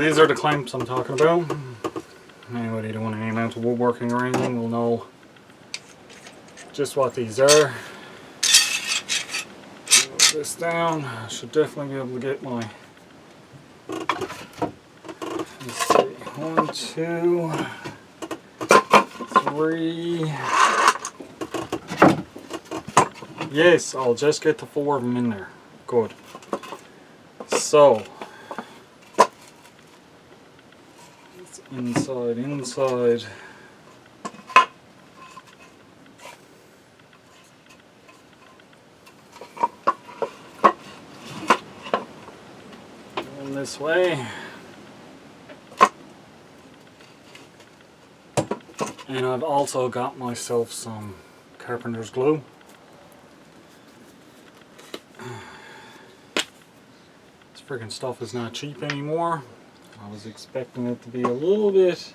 these are the clamps I'm talking about. Anybody doing any amount of woodworking or anything will know just what these are. Move this down. I should definitely be able to get my, let's see, 1, 2, 3. Yes, I'll just get the 4 of them in there. Good. So, it's inside, inside. Going this way. And I've also got myself some carpenter's glue. This friggin' stuff is not cheap anymore. I was expecting it to be a little bit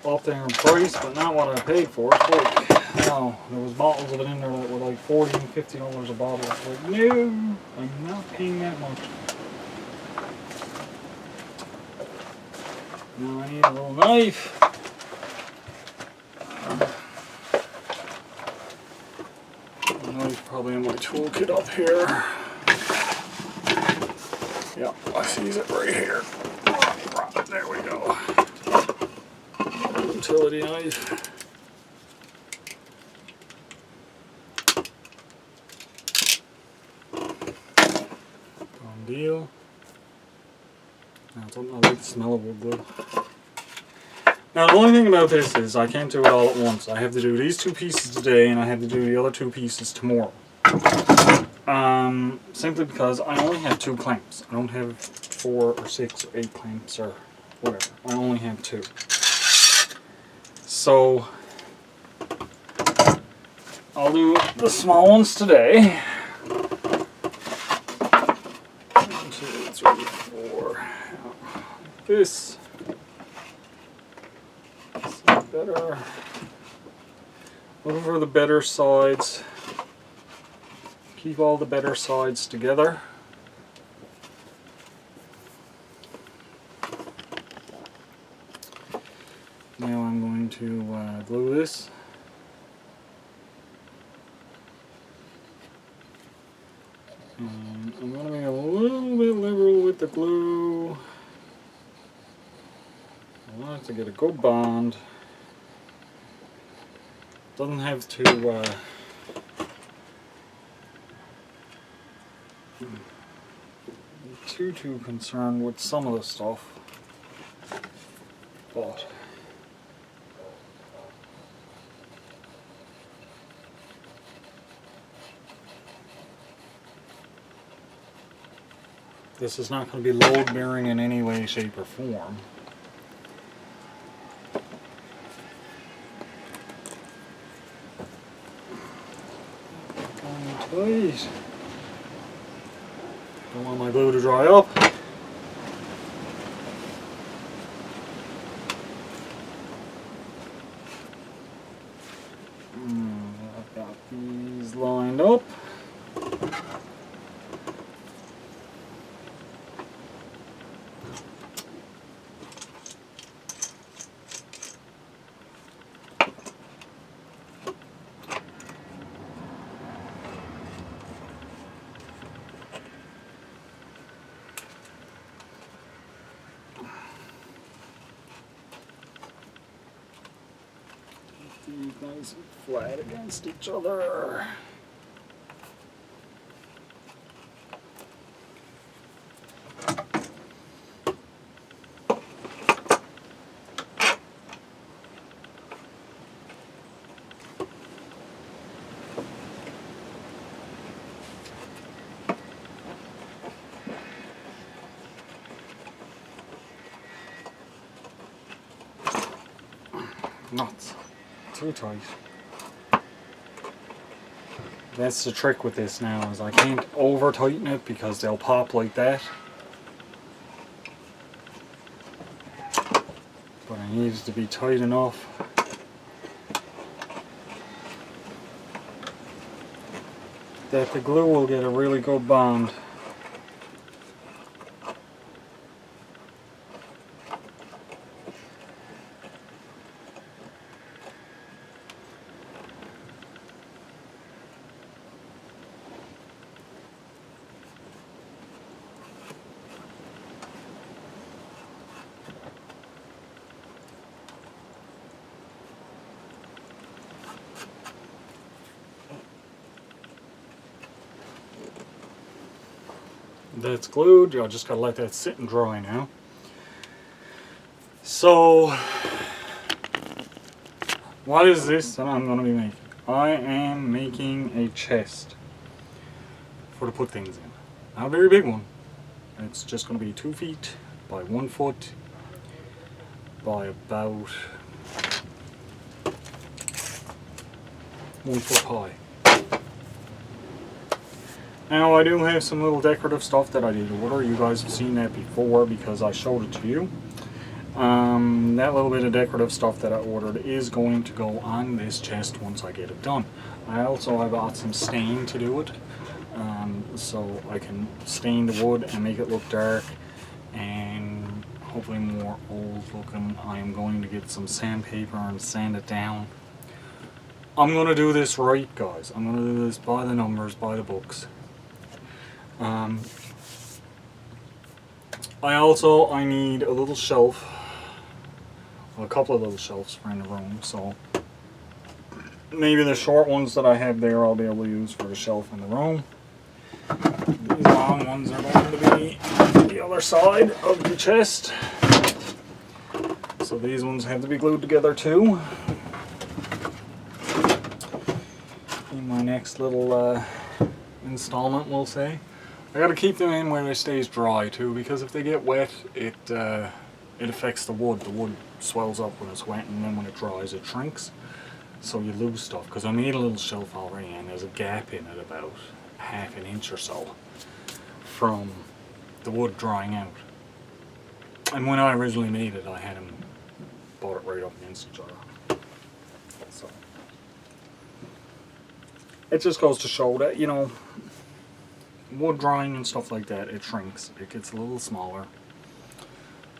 up there in price, but not what I paid for it. Like, no, there was bottles of it in there that were like $40 and $50 a bottle. I was like, no, I'm not paying that much. Now I need a little knife. Probably in my toolkit up here. Yeah, I see it right here. There we go. Utility knife. Done deal. Now, I don't like the smell of wood glue. Now, the only thing about this is I can't do it all at once. I have to do these 2 pieces today, and I have to do the other 2 pieces tomorrow. Simply because I only have 2 clamps. I don't have 4 or 6 or 8 clamps or whatever. I only have 2. So, I'll do the small ones today. 1, 2, 3, 4. This. Better. Looking for the better sides. Keep all the better sides together. Now I'm going to glue this. And I'm going to be a little bit liberal with the glue. I want it to get a good bond. Doesn't have to be too concerned with some of the stuff, but this is not going to be load bearing in any way, shape, or form. Please. Don't want my glue to dry up. I've got these lined up. These nice and flat against each other. Nuts. Too tight. That's the trick with this now, is I can't over tighten it because they'll pop like that. But I need it to be tight enough that the glue will get a really good bond. that's glued. I just gotta let that sit and dry now. So, what is this that I'm gonna be making? I am making a chest for to put things in. Not a very big one. It's just gonna be 2 feet by 1 foot by about 1 foot high. Now I do have some little decorative stuff that I did order. You guys have seen that before because I showed it to you. That little bit of decorative stuff that I ordered is going to go on this chest once I get it done. I bought some stain to do it, so I can stain the wood and make it look dark and hopefully more old looking. I am going to get some sandpaper and sand it down. I'm going to do this right, guys. I'm going to do this by the numbers, by the books. I need a little shelf, a couple of little shelves for in the room, so maybe the short ones that I have there I'll be able to use for the shelf in the room. These long ones are going to be on the other side of the chest, so these ones have to be glued together too. In my next little installment, we'll say. I gotta keep them in where it stays dry too, because if they get wet, it affects the wood. The wood swells up when it's wet, and then when it dries, it shrinks. So you lose stuff. Because I made a little shelf already, and there's a gap in it about ½ an inch or so from the wood drying out. And when I originally made it, I had them bought it right up against each other. So it just goes to show that, you know, wood drying and stuff like that, it shrinks. It gets a little smaller.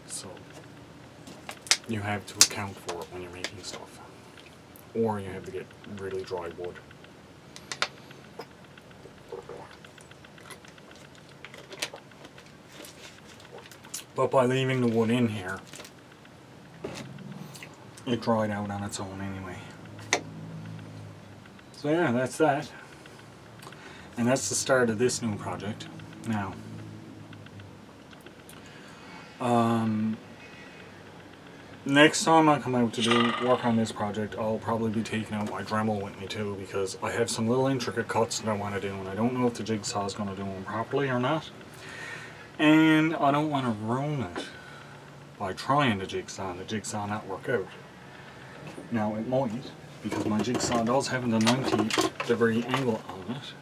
So you have to account for it when you're making stuff. Or you have to get really dry wood. But by leaving the wood in here, it dried out on its own anyway. So yeah, that's that. And that's the start of this new project. Now, next time I come out to do work on this project, I'll probably be taking out my Dremel with me too, because I have some little intricate cuts that I want to do, and I don't know if the jigsaw is going to do them properly or not. And I don't want to ruin it by trying the jigsaw and the jigsaw not work out. Now it might, because my jigsaw does have the 90-degree angle on it.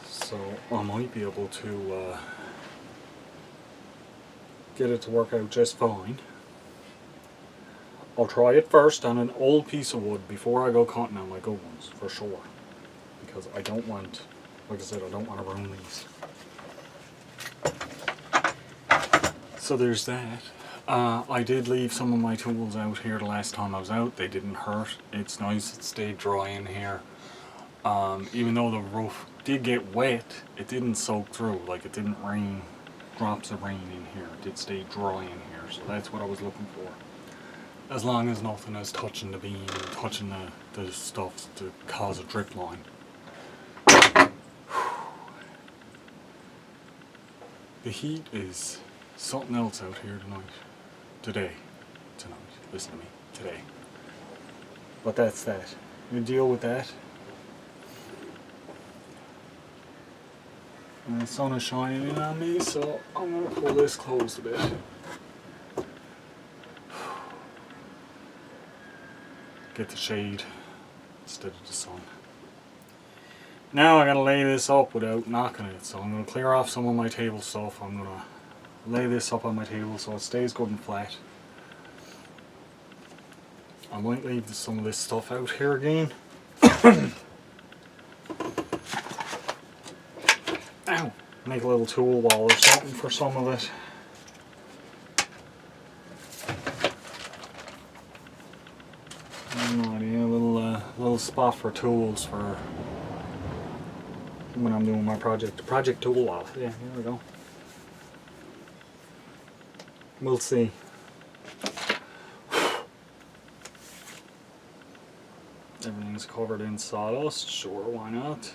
So I might be able to get it to work out just fine. I'll try it first on an old piece of wood before I go cutting on my good ones, for sure. Because I don't want, like I said, I don't want to ruin these. So there's that. I did leave some of my tools out here the last time I was out. They didn't hurt. It's nice, it stayed dry in here. Even though the roof did get wet, it didn't soak through. Like, it didn't rain, drops of rain in here. It did stay dry in here, so that's what I was looking for. As long as nothing is touching the beam and touching the stuff to cause a drip line. The heat is something else out here tonight. Tonight, listen to me, today. But that's that. You deal with that. And the sun is shining in on me, so I'm going to pull this closed a bit. Get the shade instead of the sun. Now I got to lay this up without knocking it, so I'm going to clear off some of my table stuff. I'm going to lay this up on my table so it stays good and flat. I might leave some of this stuff out here again. Ow! Make a little tool wall or something for some of it. No idea, a little spot for tools for when I'm doing my project. Project tool wall. Yeah, here we go. We'll see. Everything's covered in sawdust. Sure, why not?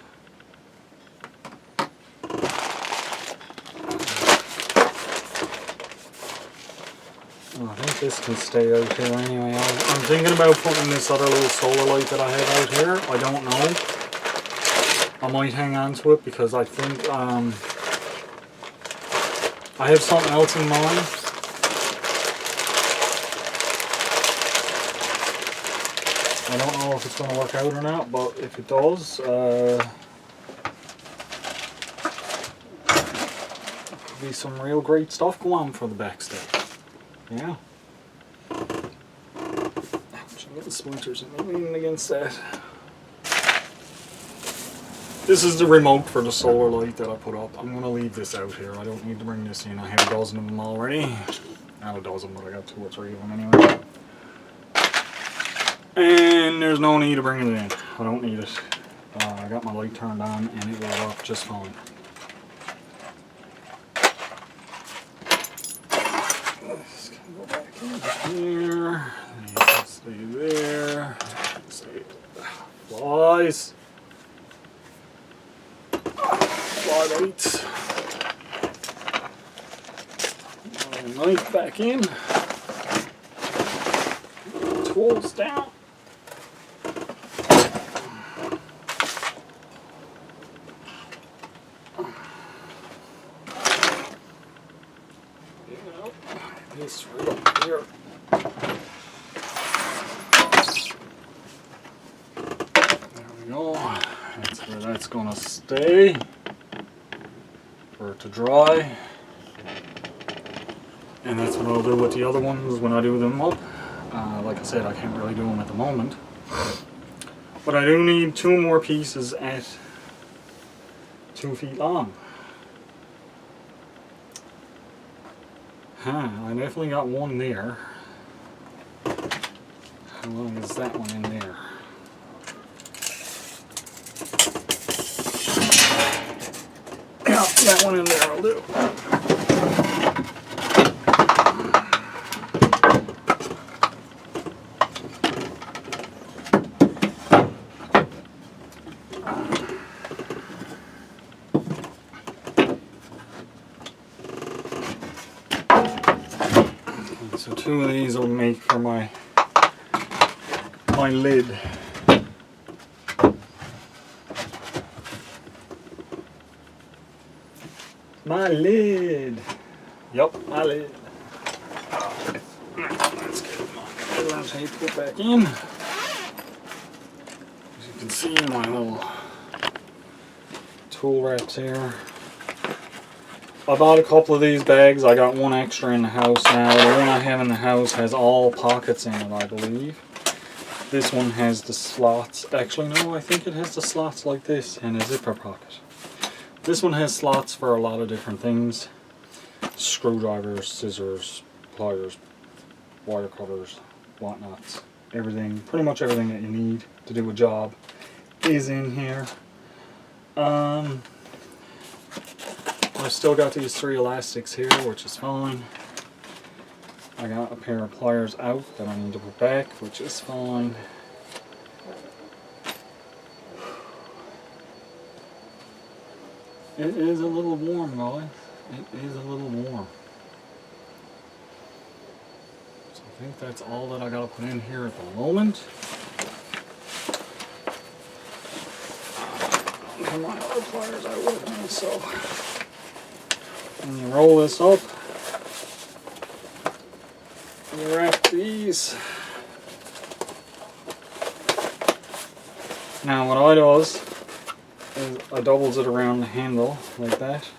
This can stay out here anyway. I'm thinking about putting this other little solar light that I have out here. I don't know. I might hang on to it because I think I have something else in mind. I don't know if it's going to work out or not, but if it does, could be some real great stuff going on for the backstep. Yeah. Ouch, I'm getting splinters and leaning against that. This is the remote for the solar light that I put up. I'm going to leave this out here. I don't need to bring this in. I have a dozen of them already. Not a dozen, but I got 2 or 3 of them anyway. And there's no need to bring it in. I don't need it. I got my light turned on and it will work just fine. This can go back in here. And you can stay there. Stay. Flies. Fly lights. Knife back in. Tools down. This right up here. There we go. That's where that's gonna stay for it to dry. And that's what I'll do with the other ones when I do them up. Like I said, I can't really do them at the moment. But I do need 2 more pieces at 2 feet long. I definitely got one there. How long is that one in there? Yeah, that one in there will do. So 2 of these will make for my lid. My lid. Yup, my lid. Let's get my little tape put back in. As you can see, my little tool wraps here. I bought a couple of these bags. I got one extra in the house now. The one I have in the house has all pockets in it, I believe. This one has the slots. Actually, no, I think it has the slots like this and a zipper pocket. This one has slots for a lot of different things. Screwdrivers, scissors, pliers, wire cutters, whatnots. Everything, pretty much everything that you need to do a job is in here. I've still got these 3 elastics here, which is fine. I got a pair of pliers out that I need to put back, which is fine. It is a little warm, guys. It is a little warm. So I think that's all that I gotta put in here at the moment. Come on, other pliers out with me, so. And you roll this up, you wrap these. Now what I do is I doubles it around the handle like that.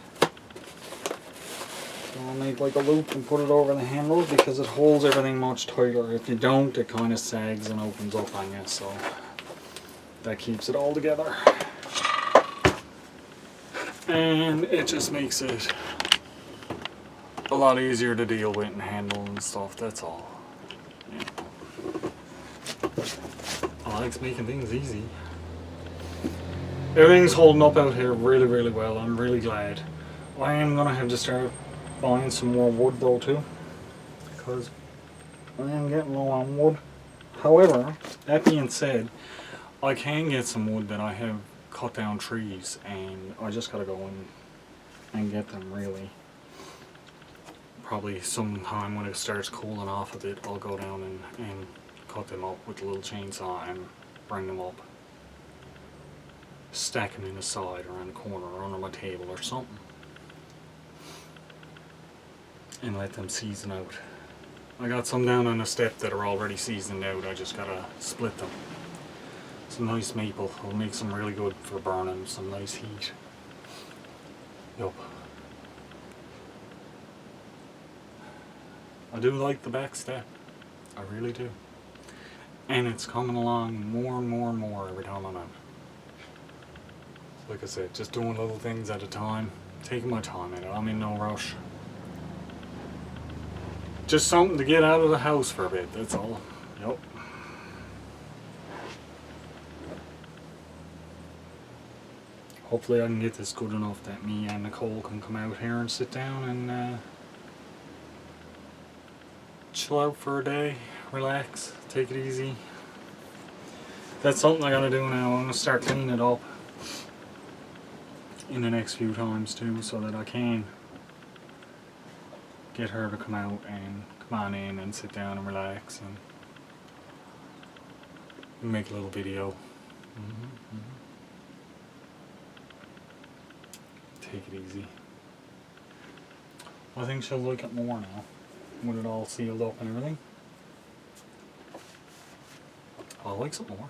So I'll make like a loop and put it over the handle because it holds everything much tighter. If you don't, it kind of sags and opens up on you, so that keeps it all together. And it just makes it a lot easier to deal with and handle and stuff, that's all. Yeah. I like making things easy. Everything's holding up out here really, really well. I'm really glad. I am going to have to start buying some more wood though too, because I am getting low on wood. However, that being said, I can get some wood that I have cut down trees, and I just got to go in and get them really. probably sometime when it starts cooling off a bit, I'll go down and cut them up with a little chainsaw and bring them up. Stack them in the side or on the corner or under my table or something. And let them season out. I got some down on the step that are already seasoned out, I just gotta split them. Some nice maple will make some really good for burning, some nice heat. Yup. I do like the back step, I really do. And it's coming along more and more and more every time I'm out. Like I said, just doing little things at a time, taking my time in it, I'm in no rush. Just something to get out of the house for a bit, that's all. Yep. Hopefully I can get this good enough that me and Nicole can come out here and sit down and chill out for a day, relax, take it easy. That's something I gotta do now. I'm gonna start cleaning it up in the next few times too, so that I can get her to come out and come on in and sit down and relax and make a little video. Take it easy. I think she'll like it more now, with it all sealed up and everything. I like it more.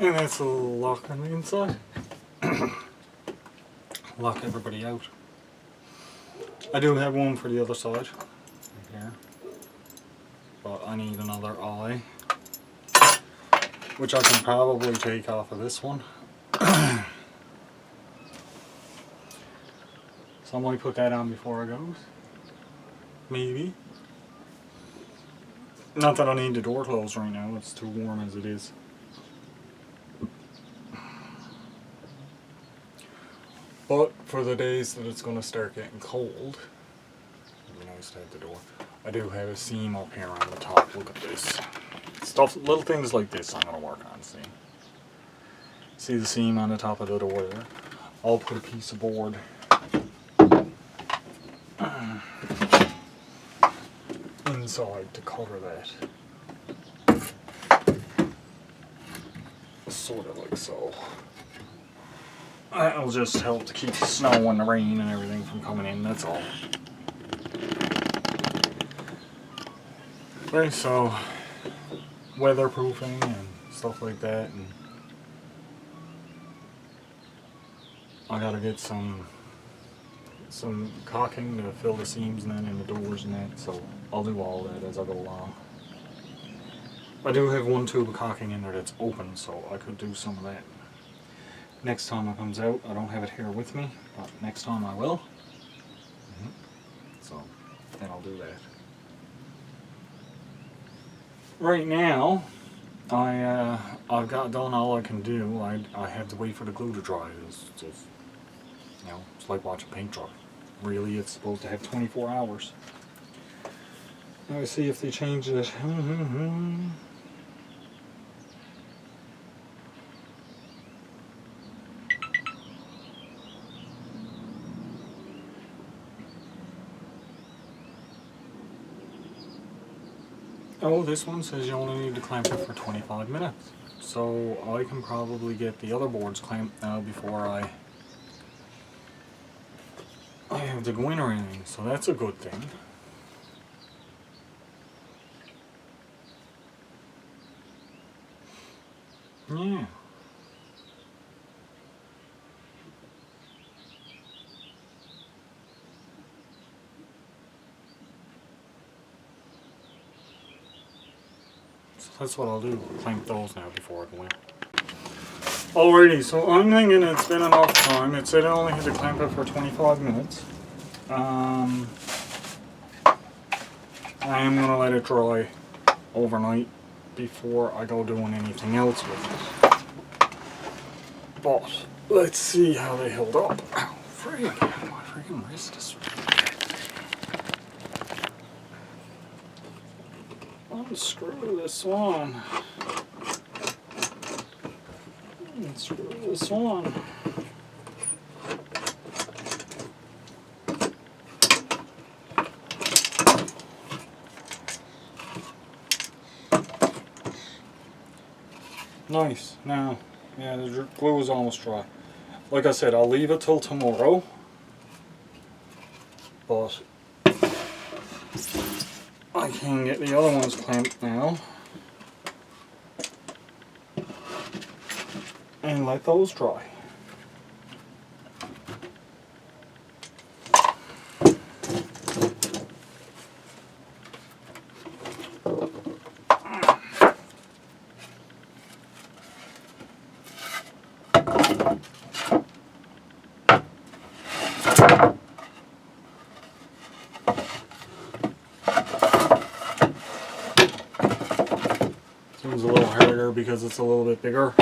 And that's a little lock on the inside. Lock everybody out. I do have one for the other side, right here. But I need another eye, which I can probably take off of this one. So I might put that on before I goes. Maybe. Not that I need the door closed right now, it's too warm as it is. But for the days that it's going to start getting cold, it'd be nice to have the door. I do have a seam up here on the top, look at this. Stuff, little things like this I'm going to work on, see. See the seam on the top of the door there? I'll put a piece of board inside to cover that. Sort of like so. That'll just help to keep the snow and the rain and everything from coming in, that's all. Right, so weatherproofing and stuff like that, and I gotta get some caulking to fill the seams and then in the doors and that, so I'll do all that as I go along. I do have one tube of caulking in there that's open, so I could do some of that. Next time it comes out, I don't have it here with me, but next time I will. So then I'll do that. Right now, I've got done all I can do. I have to wait for the glue to dry. It's just, you know, it's like watching paint dry. Really, it's supposed to have 24 hours. Now we see if they change it. Oh, this one says you only need to clamp it for 25 minutes. So I can probably get the other boards clamped now before I have to go in or anything. So that's a good thing. Yeah. That's what I'll do, clamp those now before I go in. Alrighty, so I'm thinking it's been enough time. It said I only had to clamp it for 25 minutes. I am going to let it dry overnight before I go doing anything else with it. But, let's see how they held up. Ow, frig, my freaking wrist is... Unscrew this one. Unscrew this one. Nice. Now, yeah, the glue is almost dry. Like I said, I'll leave it till tomorrow. But I can get the other ones clamped now and let those dry. Seems a little harder because it's a little bit bigger.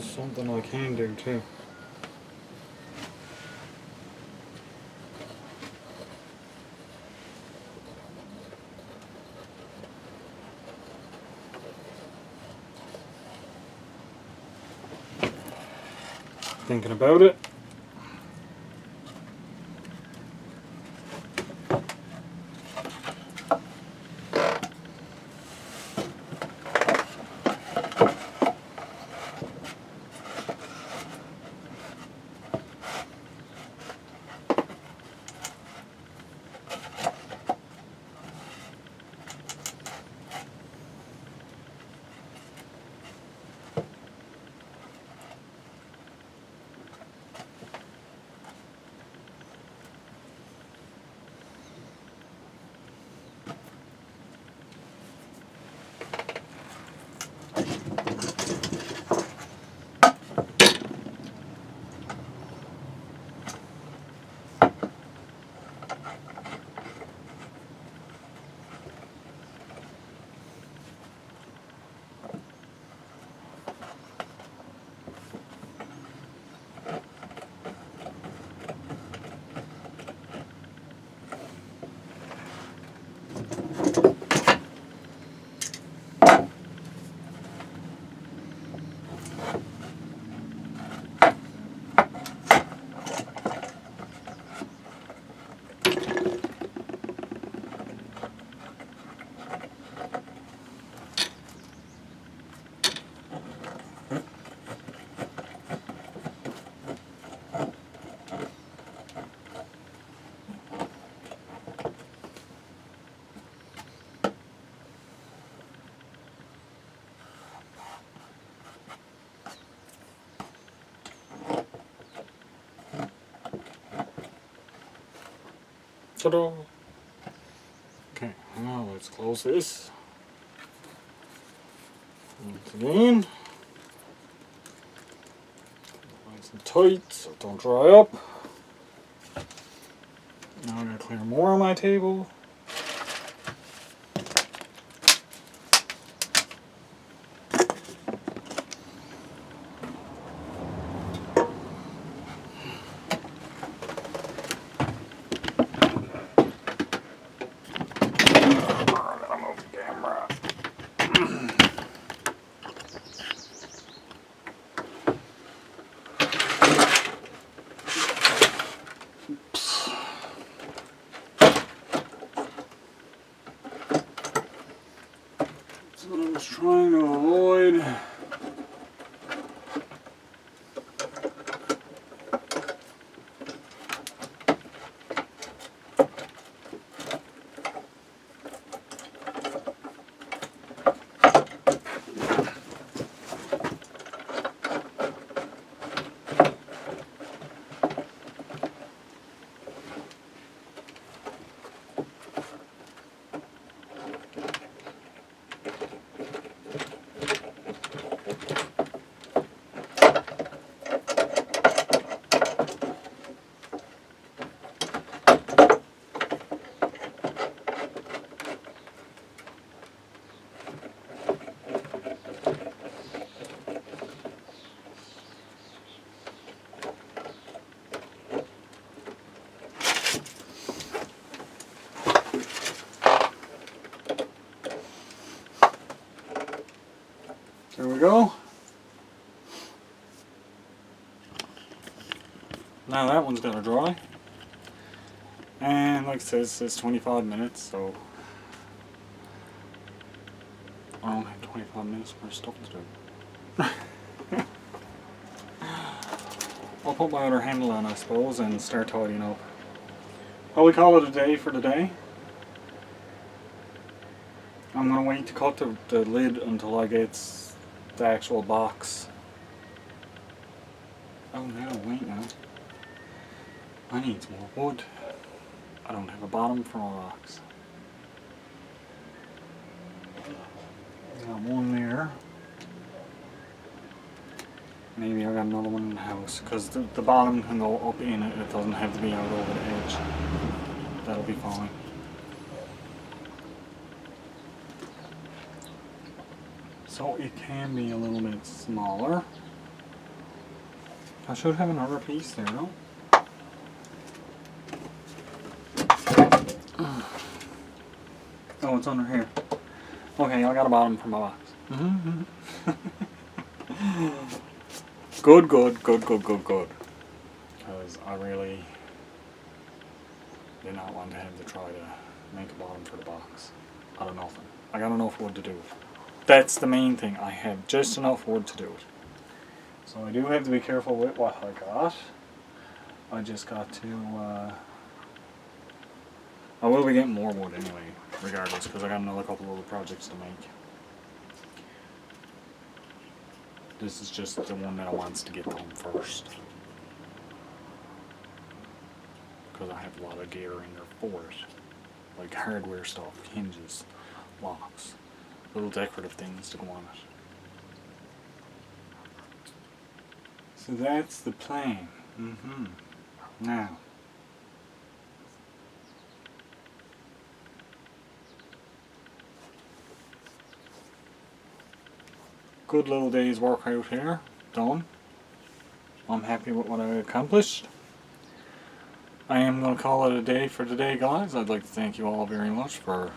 is something I can do too. Thinking about it. Ta-da! Okay, now let's close this. Once again. Nice and tight so it don't dry up. Now I'm going to clear more on my table. That's what I was trying to avoid. There we go. Now that one's gonna dry. And like it says, it's 25 minutes, so I don't have 25 minutes more stuff to do. I'll put my other handle on, I suppose, and start tidying up. Probably call it a day for the day. I'm gonna wait to cut the lid until I get the actual box. Oh no, wait now. I need some more wood. I don't have a bottom for my box. Got one there. Maybe I got another one in the house, because the bottom can go up in it. It doesn't have to be out over the edge. That'll be fine. So it can be a little bit smaller. I should have another piece there, no? Oh, it's under here. Okay, I got a bottom for my box. Good. Because I really did not want to have to try to make a bottom for the box out of nothing. I got enough wood to do it. That's the main thing. I have just enough wood to do it. So I do have to be careful with what I got. I just got to... I will be getting more wood anyway, regardless, because I got another couple of other projects to make. This is just the one that I wants to get done first. Because I have a lot of gear in there for it. Like hardware stuff, hinges, locks, little decorative things to go on it. So that's the plan. Now, good little day's work out here, done. I'm happy with what I accomplished. I am going to call it a day for today, guys. I'd like to thank you all very much for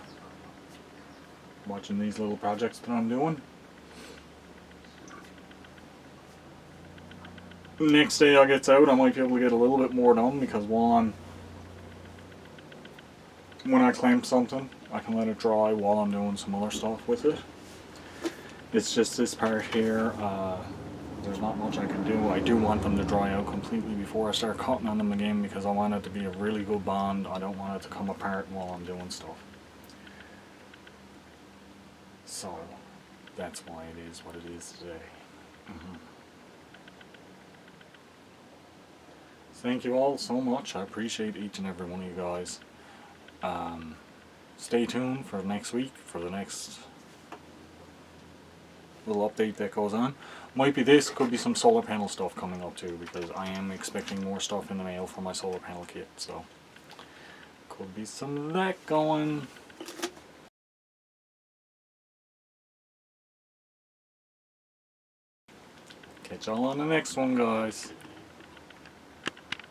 watching these little projects that I'm doing. Next day I get out, I might be able to get a little bit more done, because when I clamp something, I can let it dry while I'm doing some other stuff with it. It's just this part here, there's not much I can do. I do want them to dry out completely before I start cutting on them again, because I want it to be a really good bond. I don't want it to come apart while I'm doing stuff. So, that's why it is what it is today. Thank you all so much. I appreciate each and every one of you guys. Stay tuned for next week for the next little update that goes on. Might be this, could be some solar panel stuff coming up too, because I am expecting more stuff in the mail for my solar panel kit, so could be some of that going. Catch y'all on the next one, guys.